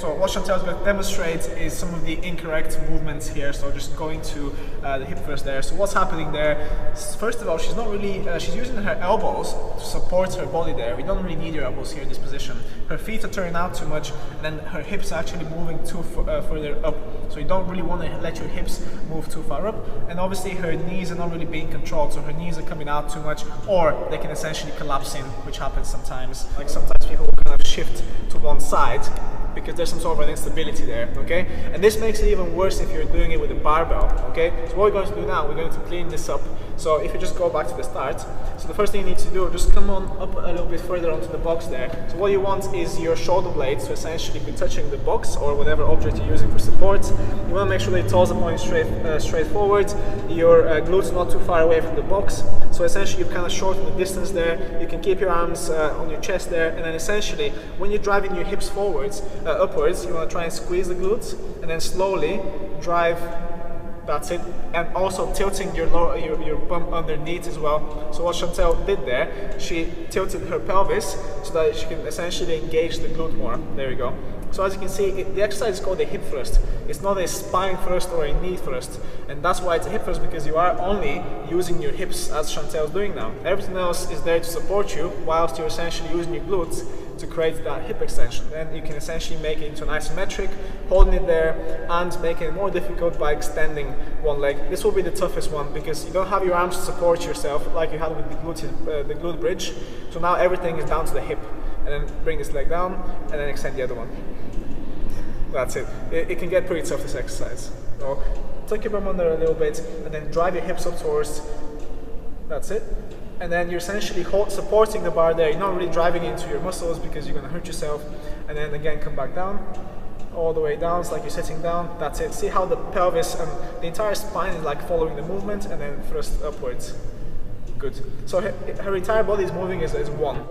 so what Chantel is going to demonstrate is some of the incorrect movements here. So just going to the hip thrust there. So what's happening there? First of all, she's not really, she's using her elbows to support her body there. We don't really need your elbows here in this position. Her feet are turning out too much, and then her hips are actually moving too further up. So you don't really want to let your hips move too far up. And obviously her knees are not really being controlled. So her knees are coming out too much, or they can essentially collapse in, which happens sometimes. Like sometimes people will kind of shift to one side because there's some sort of an instability there, okay? And this makes it even worse if you're doing it with a barbell, okay? So what we're going to do now, we're going to clean this up. So if you just go back to the start, so the first thing you need to do, just come on up a little bit further onto the box there. So what you want is your shoulder blades to essentially be touching the box or whatever object you're using for support. You want to make sure that your toes are pointing straight forward, your glutes not too far away from the box. So essentially you've kind of shortened the distance there. You can keep your arms on your chest there, and then essentially when you're driving your hips forwards, upwards, you want to try and squeeze the glutes and then slowly drive. That's it, and also tilting your bum underneath as well. So what Chantel did there, she tilted her pelvis so that she can essentially engage the glute more. There we go. So as you can see, the exercise is called a hip thrust. It's not a spine thrust or a knee thrust, and that's why it's a hip thrust, because you are only using your hips as Chantel is doing now. Everything else is there to support you, whilst you're essentially using your glutes to create that hip extension. Then you can essentially make it into an isometric, holding it there, and making it more difficult by extending one leg. This will be the toughest one because you don't have your arms to support yourself like you had with the glute bridge. So now everything is down to the hip, and then bring this leg down, and then extend the other one. That's it. It can get pretty tough, this exercise. So tuck your bum under a little bit, and then drive your hips up towards. That's it. And then you're essentially supporting the bar there. You're not really driving into your muscles because you're going to hurt yourself. And then again, come back down, all the way down. It's like you're sitting down. That's it. See how the pelvis and the entire spine is like following the movement, and then thrust upwards. Good. So her entire body is moving as one.